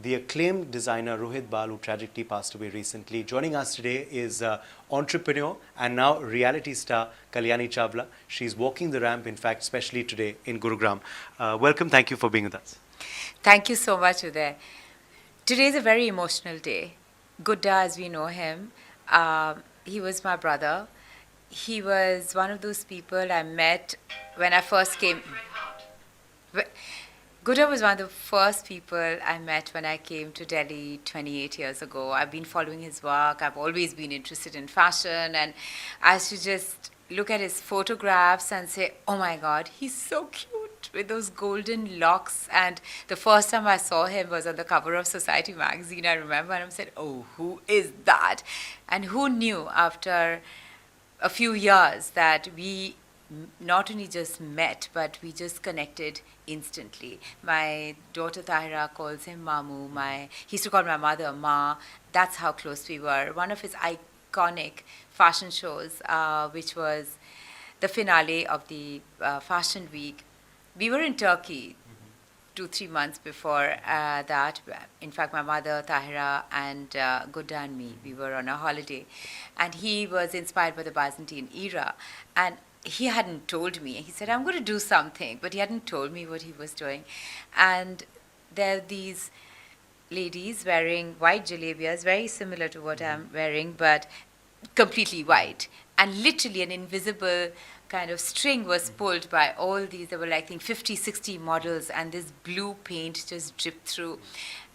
the acclaimed designer Rohit Bal, who tragically passed away recently. Joining us today is entrepreneur and now reality star Kalyani Chawla. She's walking the ramp, in fact, especially today in Gurugram. Welcome, thank you for being with us. Thank you so much, Uday. Today is a very emotional day. Gudda, as we know him, he was my brother. He was one of those people I met when I first came. Gudda was one of the first people I met when I came to Delhi 28 years ago. I've been following his work. I've always been interested in fashion. And I used to just look at his photographs and say, oh my God, he's so cute with those golden locks. And the first time I saw him was on the cover of Society magazine, I remember. And I said, oh, who is that? And who knew after a few years that we not only just met, but we just connected instantly. My daughter Tahira calls him Mamu. He used to call my mother Ma. That's how close we were. One of his iconic fashion shows, which was the finale of the Fashion Week. We were in Turkey 2-3 months before that. In fact, my mother, Tahira, and Gudda and me, we were on a holiday. And he was inspired by the Byzantine era. And he hadn't told me. He said, I'm going to do something, but he hadn't told me what he was doing. And there are these ladies wearing white jalebias, very similar to what I'm wearing, but completely white. And literally an invisible kind of string was pulled by all these. There were, like, I think, 50, 60 models, and this blue paint just dripped through.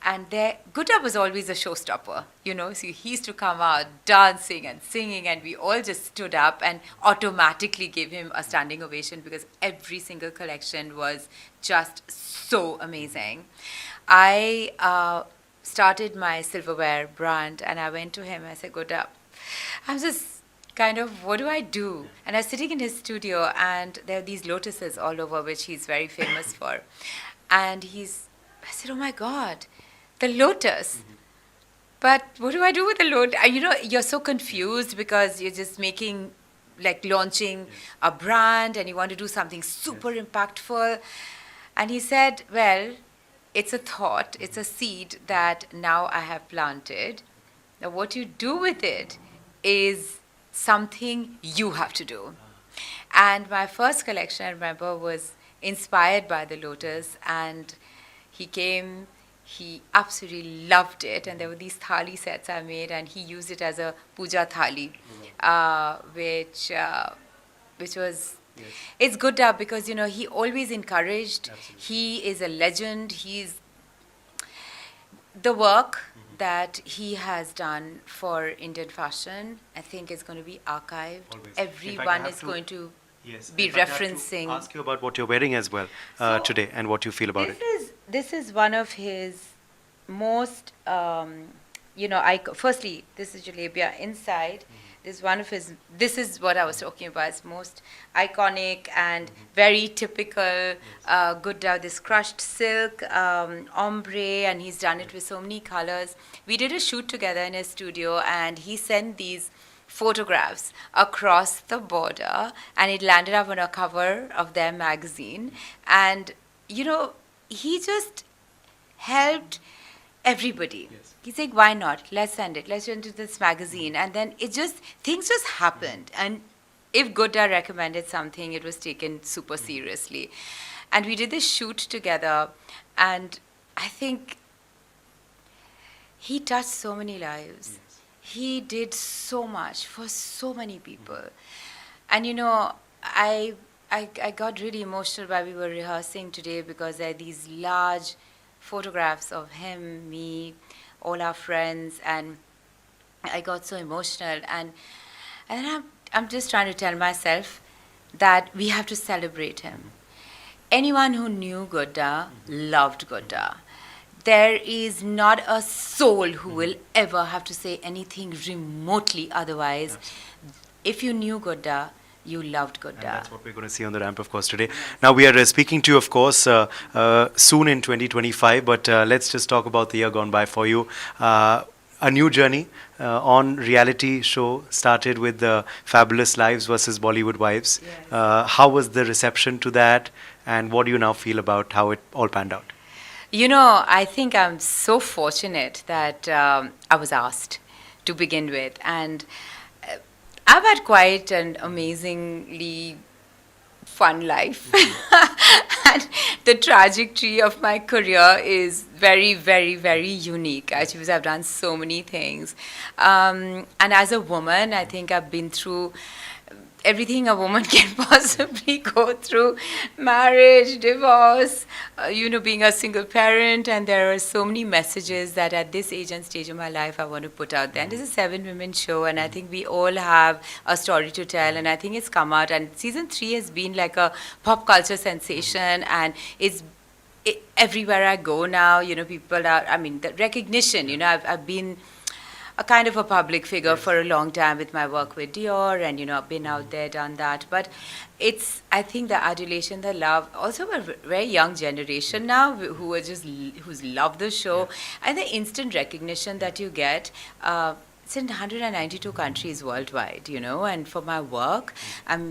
And Gudda was always a showstopper, so he used to come out dancing and singing, and we all just stood up and automatically gave him a standing ovation because every single collection was just so amazing. I started my silverware brand, and I went to him and I said, Gudda, I'm just kind of, what do I do? And I was sitting in his studio, and there are these lotuses all over, which he's very famous for. And I said, oh my God, the lotus. But what do I do with the lotus? You're so confused because you're just launching a brand, and you want to do something super impactful. And he said, well, it's a thought, it's a seed that now I have planted. Now what you do with it is something you have to do. And my first collection, I remember, was inspired by the lotus, and he came. He absolutely loved it, and there were these thali sets I made, and he used it as a puja thali, which was, yes. It's good because, he always encouraged. Absolutely. He is a legend. The work that he has done for Indian fashion, I think, is going to be archived. Always. Everyone is going to be referencing. I have to ask you about what you're wearing as well today, and what you feel about it. This is one of his most, firstly, this is jalebia inside. This is what I was talking about. It's most iconic and very typical Gudda, this crushed silk, ombre, and he's done it with so many colors. We did a shoot together in his studio, and he sent these photographs across the border, and it landed up on a cover of their magazine. And, he just helped everybody. Yes. He's like, why not? Let's send it. Let's send it to this magazine. And then things just happened. And if Gudda recommended something, it was taken super seriously. And we did this shoot together, and I think he touched so many lives. Yes. He did so much for so many people. And, I got really emotional while we were rehearsing today because there are these large photographs of him, me, all our friends, and I got so emotional. And I'm just trying to tell myself that we have to celebrate him. Anyone who knew Gudda loved Gudda. There is not a soul who will ever have to say anything remotely otherwise. Absolutely. If you knew Gudda, you loved Gudda. And that's what we're going to see on the ramp, of course, today. Now, we are speaking to you, of course, soon in 2025, but let's just talk about the year gone by for you. A new journey on reality show started with the Fabulous Lives versus Bollywood Wives. Yes. How was the reception to that, and what do you now feel about how it all panned out? You know, I think I'm so fortunate that I was asked to begin with. And uh, I've had quite an amazingly fun life. And the trajectory of my career is very, very, very unique, actually, because I've done so many things. And as a woman, I think I've been through everything a woman can possibly go through: marriage, divorce, being a single parent. And there are so many messages that at this age and stage of my life I want to put out there. And this is a 7 women show, and I think we all have a story to tell. And I think it's come out, and season 3 has been like a pop culture sensation, and everywhere I go now, people are, I mean, the recognition, I've been a kind of a public figure for a long time with my work with Dior, and I've been out there, done that. But it's, I think, the adulation, the love, also a very young generation now who are just who's loved the show, and the instant recognition that you get. It's in 192 countries worldwide, and for my work,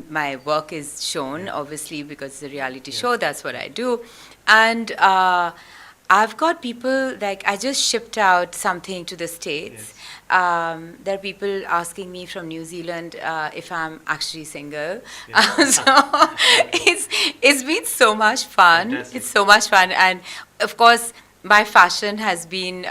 my work is shown, obviously, because it's a reality show, that's what I do. And I've got people, like, I just shipped out something to the States. There are people asking me from New Zealand if I'm actually single. So it's been so much fun. Fantastic. It's so much fun. And of course, my fashion has been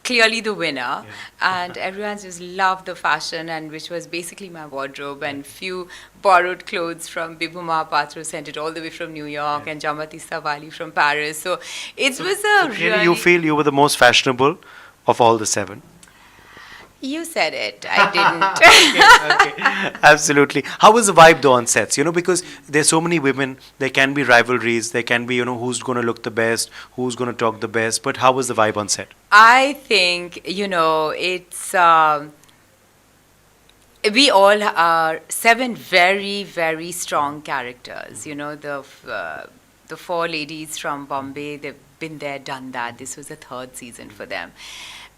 clearly the winner. And everyone's just loved the fashion, and which was basically my wardrobe, and few borrowed clothes from Bibhu Mahapatra, sent it all the way from New York, and Jamati Savali from Paris. So it was a Clearly really... you feel you were the most fashionable of all the 7. You said it. I didn't. Okay, absolutely. How was the vibe though on sets? Because there's so many women, there can be rivalries, there can be, who's going to look the best, who's going to talk the best, but how was the vibe on set? I think, it's... we all are 7 very, very strong characters. The 4 ladies from Bombay, they've been there, done that. This was the 3rd season for them.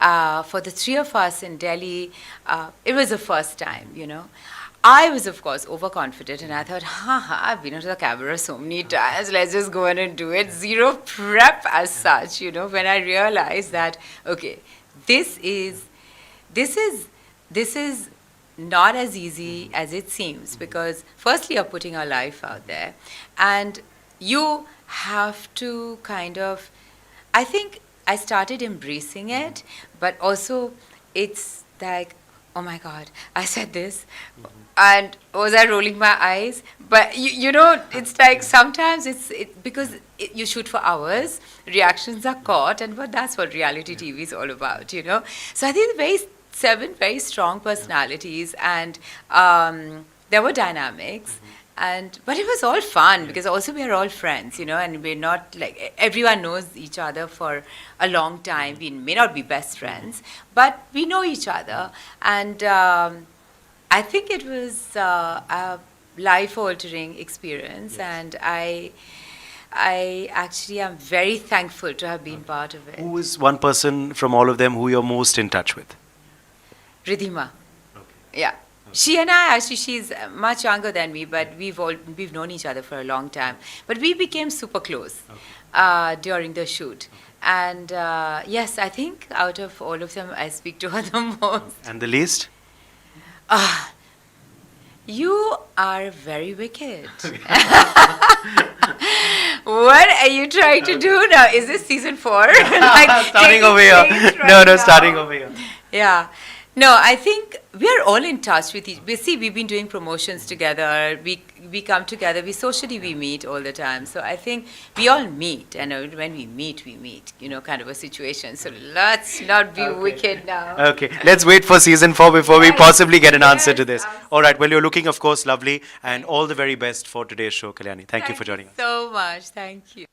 For the 3 of us in Delhi, it was the first time, I was, of course, overconfident, and I thought, I've been onto the camera so many times, let's just go in and do it. Zero prep as such, when I realized that, okay, this is not as easy as it seems, because firstly, you're putting your life out there, and you have to kind of, I think I started embracing it, but also it's like, oh my God, I said this, and was I rolling my eyes? But it's like sometimes because you shoot for hours, reactions are caught, and but that's what reality TV is all about, So I think 7 very strong personalities, and there were dynamics. But it was all fun, because also we are all friends, and we're not like, everyone knows each other for a long time. We may not be best friends, but we know each other. And I think it was a life-altering experience, and I actually am very thankful to have been part of it. Who is one person from all of them who you're most in touch with? Ridhima. Okay. Yeah. She and I, actually, she's much younger than me, but we've known each other for a long time. But we became super close during the shoot. And yes, I think out of all of them, I speak to her the most. And the least? You are very wicked. What are you trying to do now? Is this season 4? Like, starting over here. Starting over here. Yeah. No, I think we are all in touch with each. We've been doing promotions together. We come together. We meet all the time. So I think we all meet, and when we meet, kind of a situation. So let's not be wicked now. Okay, let's wait for season 4 before we possibly get an answer to this. All right, well, you're looking, of course, lovely, and all the very best for today's show, Kalyani. Thank you for joining us. So much. Thank you.